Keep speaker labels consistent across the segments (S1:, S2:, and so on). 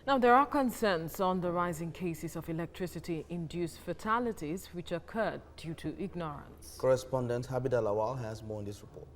S1: Now, there are concerns on the rising cases of electricity-induced fatalities which occurred due to ignorance.
S2: Correspondent Habida Lawal has more in this report.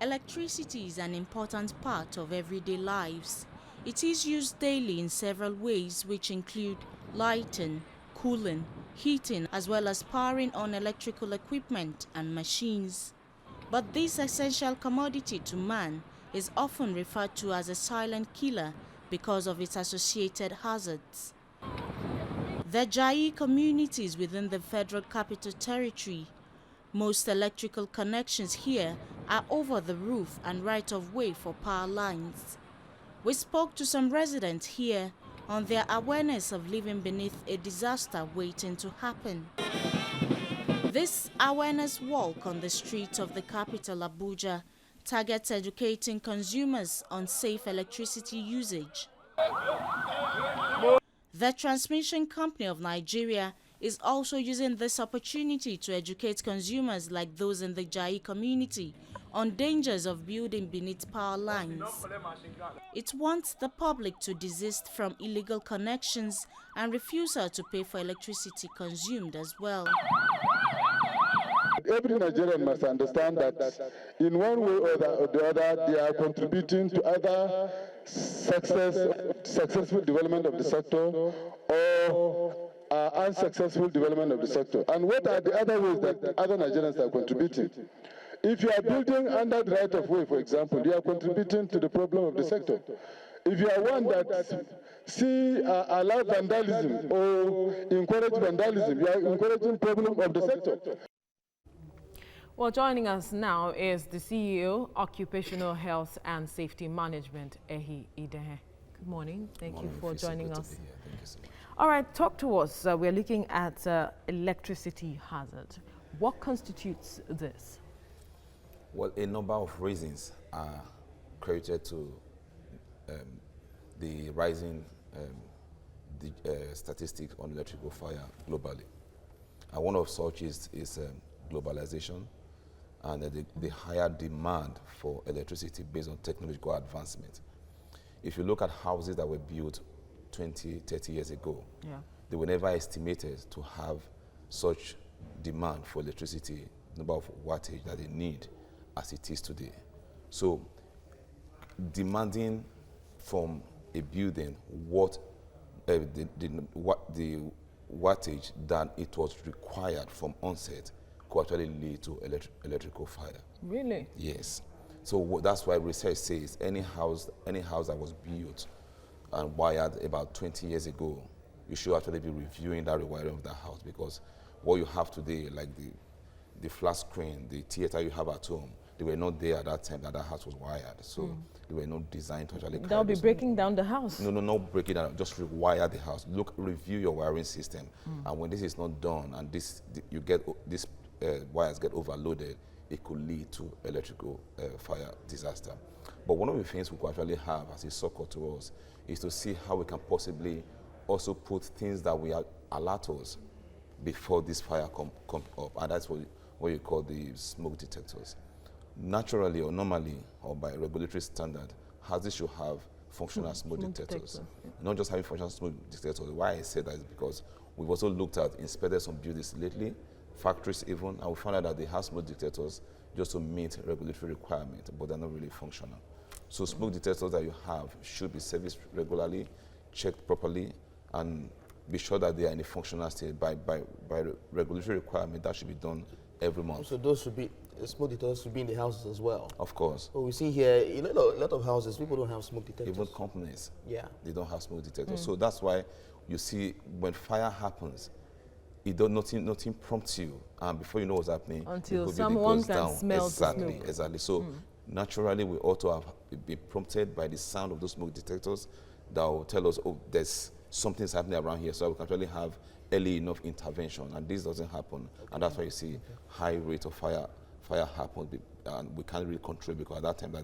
S3: Electricity is an important part of everyday lives. It is used daily in several ways, which include lighting, cooling, heating, as well as powering on electrical equipment and machines. But this essential commodity to man is often referred to as a silent killer because of its associated hazards. The Jai communities within the Federal Capital Territory. Most electrical connections here are over the roof and right of way for power lines. We spoke to some residents here on their awareness of living beneath a disaster waiting to happen. This awareness walk on the streets of the capital, Abuja, targets educating consumers on safe electricity usage. The Transmission Company of Nigeria is also using this opportunity to educate consumers like those in the Jai community on dangers of building beneath power lines. It wants the public to desist from illegal connections and refusal to pay for electricity consumed as well.
S4: Every Nigerian must understand that in one way or the other, they are contributing to either successful development of the sector or unsuccessful development of the sector. And what are the other ways that other Nigerians are contributing? If you are building under the right of way, for example, you are contributing to the problem of the sector. If you are one that allow vandalism or encourage vandalism, you are encouraging problem of the sector.
S1: Well, joining us now is the CEO, Occupational Health and Safety Management, Ehi Idehe. Good morning. Thank you for joining us.
S5: Thank you so much.
S1: All right, talk to us. We're looking at electricity hazard. What constitutes this?
S5: Well, a number of reasons are credited to the rising statistics on electrical fire globally. And one of such is globalization and the higher demand for electricity based on technological advancement. If you look at houses that were built 20, 30 years ago, they were never estimated to have such demand for electricity, number of wattage that they need as it is today. So demanding from a building what the wattage that it was required from onset could actually lead to electrical fire.
S1: Really?
S5: Yes. So that's why research says any house that was built and wired about 20 years ago, you should actually be reviewing that rewiring of that house, because what you have today, like the flat screen, the theater you have at home, they were not there at that time that house was wired. So they were not designed to actually
S1: They'll be breaking down the house.
S5: No, not breaking down, just rewire the house. Review your wiring system. And when this is not done and you get these wires get overloaded, it could lead to electrical fire disaster. But one of the things we could actually have as a succor to us is to see how we can possibly also put things that we are alert us before this fire come up, and that's what you call the smoke detectors. Naturally or normally or by regulatory standard, houses should have functional smoke detectors. Not just having functional smoke detectors. Why I say that is because we've also inspected some buildings lately, factories even, and we found out that they have smoke detectors just to meet regulatory requirements, but they're not really functional. So smoke detectors that you have should be serviced regularly, checked properly, and be sure that they are in a functional state by regulatory requirement. That should be done every month.
S2: So those should be, smoke detectors should be in the houses as well?
S5: Of course.
S2: So we see here, a lot of houses, people don't have smoke detectors.
S5: Even companies,
S2: they
S5: don't have smoke detectors. So that's why you see when fire happens, nothing prompts you, and before you know what's happening,
S1: until someone can smell the smoke.
S5: Exactly. So naturally, we ought to have been prompted by the sound of those smoke detectors that will tell us, oh, there's something's happening around here, so we can actually have early enough intervention, and this doesn't happen, and that's why you see high rate of fire happen, and we can't really control, because at that time that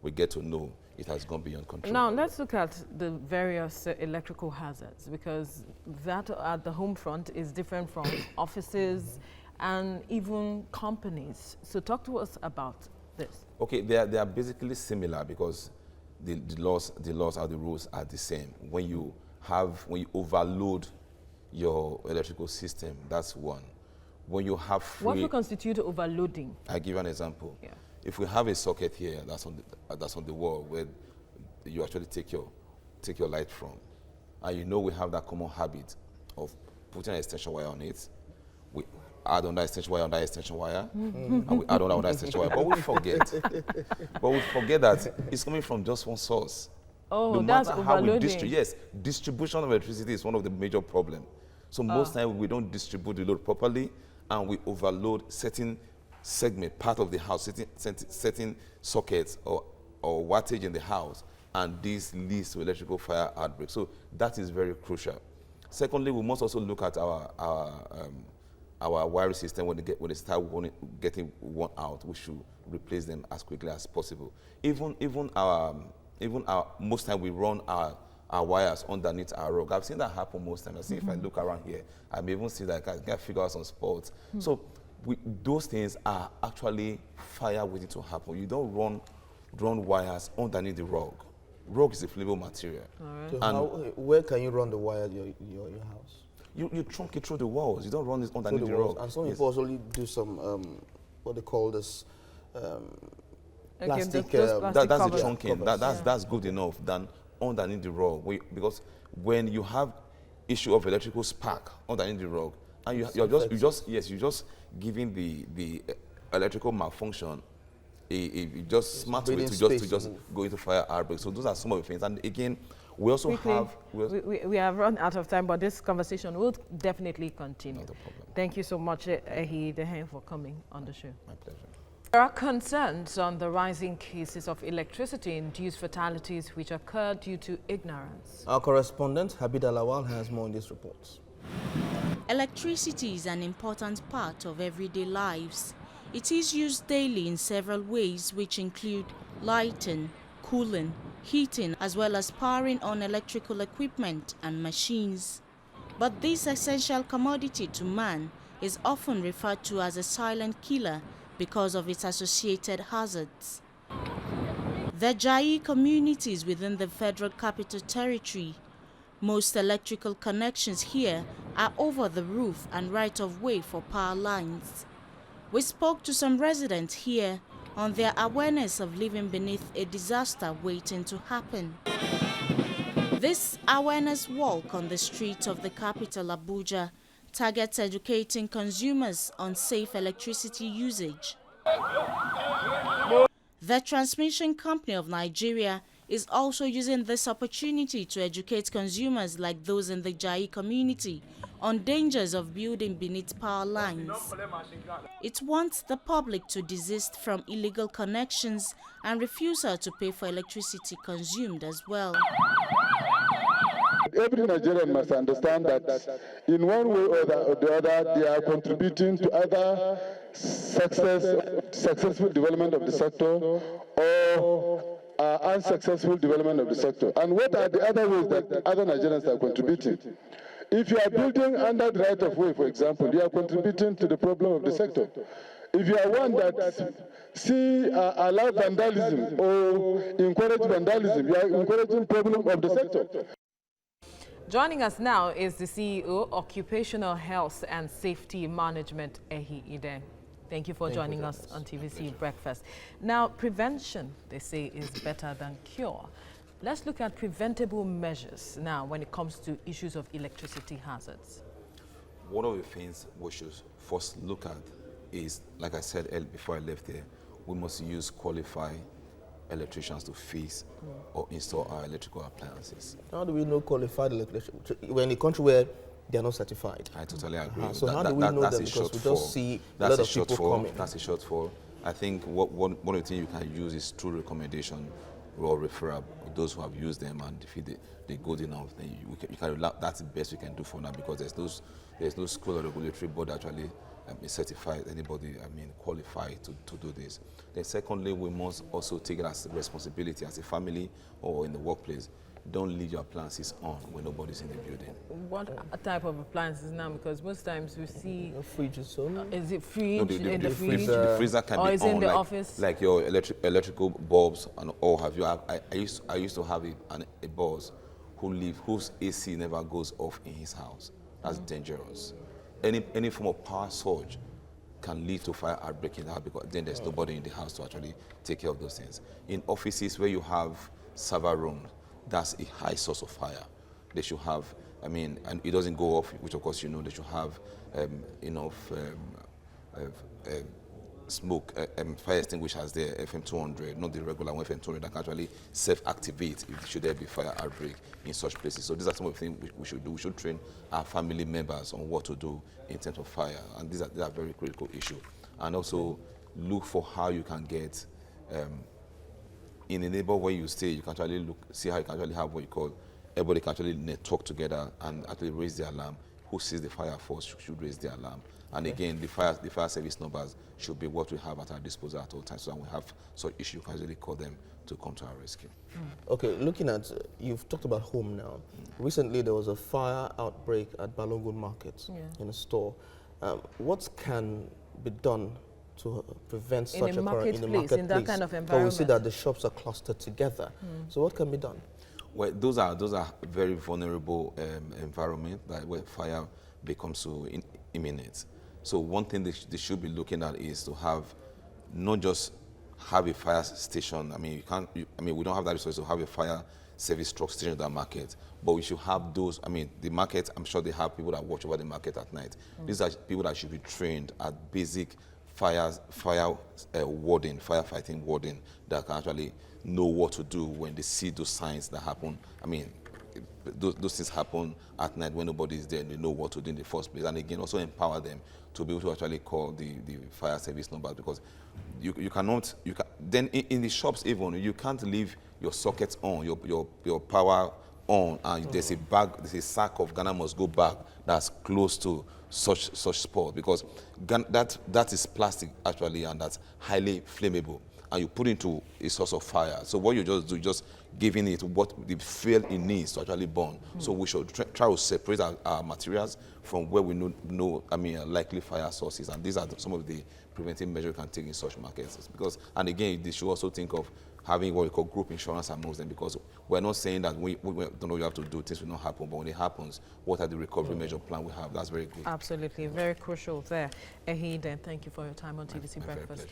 S5: we get to know it has gone beyond control.
S1: Now let's look at the various electrical hazards, because that at the home front is different from offices and even companies. So talk to us about this.
S5: Okay, they are basically similar, because the laws or the rules are the same. When you overload your electrical system, that's one. When you have free,
S1: What would constitute overloading?
S5: I give an example.
S1: Yeah.
S5: If we have a socket here that's on the wall where you actually take your light from, and you know we have that common habit of putting an extension wire on it, we add on that extension wire and we add on that extension wire, but we forget that it's coming from just one source.
S1: Oh,
S5: No
S1: that's
S5: matter how we
S1: overloading.
S5: yes, distribution of electricity is one of the major problems. So most times we don't distribute the load properly, and we overload certain segment, part of the house, certain sockets or wattage in the house, and this leads to electrical fire outbreak. So that is very crucial. Secondly, we must also look at our wiring system. When they start getting worn out, we should replace them as quickly as possible. Even our most time we run our wires underneath our rug. I've seen that happen most times. I see if I look around here, I may even see that I can figure out some spots. So those things are actually fire waiting to happen. You don't run wires underneath the rug. Rug is a flammable material.
S2: So where can you run the wire your house?
S5: You trunk it through the walls. You don't run it underneath the rug.
S2: And some people also do some what they call this plastic.
S1: those plastic
S5: That's the
S1: covers.
S5: trunking. That's good enough than underneath the rug. Because when you have issue of electrical spark underneath the rug, and you're just giving the electrical malfunction it just smart way to just go into fire outbreak. So those are some of the things. And again, we also
S1: we have run out of time, but this conversation will definitely continue.
S5: Not a problem.
S1: Thank you so much, Ehi Dehen, for coming on the show.
S5: My pleasure.
S1: There are concerns on the rising cases of electricity-induced fatalities which occur due to ignorance.
S2: Our correspondent, Habida Lawal, has more in this report.
S3: Electricity is an important part of everyday lives. It is used daily in several ways, which include lighting, cooling, heating, as well as powering on electrical equipment and machines. But this essential commodity to man is often referred to as a silent killer because of its associated hazards. The Jai communities within the Federal Capital Territory. Most electrical connections here are over the roof and right of way for power lines. We spoke to some residents here on their awareness of living beneath a disaster waiting to happen. This awareness walk on the streets of the capital, Abuja, targets educating consumers on safe electricity usage. The Transmission Company of Nigeria is also using this opportunity to educate consumers like those in the Jai community on dangers of building beneath power lines. It wants the public to desist from illegal connections and refusal to pay for electricity consumed as well.
S4: Every Nigerian must understand that in one way or the other, they are contributing to other successful development of the sector or unsuccessful development of the sector. And what are the other ways that other Nigerians are contributing? If you are building under the right of way, for example, you are contributing to the problem of the sector. If you are one that allow vandalism or encourage vandalism, you are encouraging problem of the sector.
S1: Joining us now is the CEO, Occupational Health and Safety Management, Ehi Ide. Thank you for joining us on TVC Breakfast. Now, prevention, they say, is better than cure. Let's look at preventable measures now when it comes to issues of electricity hazards.
S5: One of the things we should first look at is, like I said before I left here, we must use qualified electricians to fix or install our electrical appliances.
S2: How do we know qualified electricians? We're in a country where they are not certified.
S5: I totally agree.
S2: So how do we know them? Because we just see a lot of people coming.
S5: That's a shortfall. I think one of the things you can use is through recommendation or referral. Those who have used them, and if they're good enough, then you can that's the best we can do for now, because there's no school or regulatory board actually certified, anybody, qualified to do this. Then secondly, we must also take it as a responsibility as a family or in the workplace. Don't leave your appliances on when nobody's in the building.
S1: What type of appliances now? Because most times we see...
S2: A fridge is on.
S1: Is it fridge in the
S5: the
S1: fridge?
S5: The freezer can
S1: or
S5: be
S1: is
S5: on,
S1: in the
S5: like,
S1: office?
S5: like your electrical bulbs and all have you. I used to have a boss whose AC never goes off in his house. That's dangerous. Any form of power surge can lead to fire outbreak in the house because then there's nobody in the house to actually take care of those things. In offices where you have server rooms, that's a high source of fire. They should have, and it doesn't go off, which of course you know, they should have enough smoke, fire extinguishers there, FM200, not the regular one, FM200, that can actually self-activate if should there be fire outbreak in such places. So these are some of the things we should do. We should train our family members on what to do in terms of fire, and these are very critical issues. And also look for how you can get, in a neighborhood where you stay, you can actually see how you can actually have what you call, everybody can actually network together and actually raise the alarm. Who sees the fire first should raise the alarm. And again, the fire service numbers should be what we have at our disposal at all times. So when we have such issues, you can really call them to come to our rescue.
S2: Okay, looking at, you've talked about home now. Recently, there was a fire outbreak at Balogun Market in a store. What can be done to prevent such a occurrence in the marketplace? In that kind of environment. But we see that the shops are clustered together. So what can be done?
S5: Well, those are very vulnerable environment where fire becomes so imminent. So one thing they should be looking at is to have, not just have a fire station. We don't have that resource to have a fire service truck station at that market, but we should have those. The market, I'm sure they have people that watch over the market at night. These are people that should be trained at basic firefighting warding that can actually know what to do when they see those signs that happen. Those things happen at night when nobody is there and they know what to do in the first place. And again, also empower them to be able to actually call the fire service number, because then in the shops even, you can't leave your sockets on, your power on, and there's a sack of Ghana must go bag that's close to such spot, because that is plastic actually, and that's highly flammable, and you put into a source of fire. So what you just do, just giving it what the fuel it needs to actually burn. So we should try to separate our materials from where we know likely fire sources, and these are some of the preventive measures we can take in such markets. And again, they should also think of having what we call group insurance amongst them, because we're not saying that we don't know you have to do, things will not happen, but when it happens, what are the recovery measure plan we have? That's very good.
S1: Absolutely, very crucial there. Ehiden, thank you for your time on TVC Breakfast.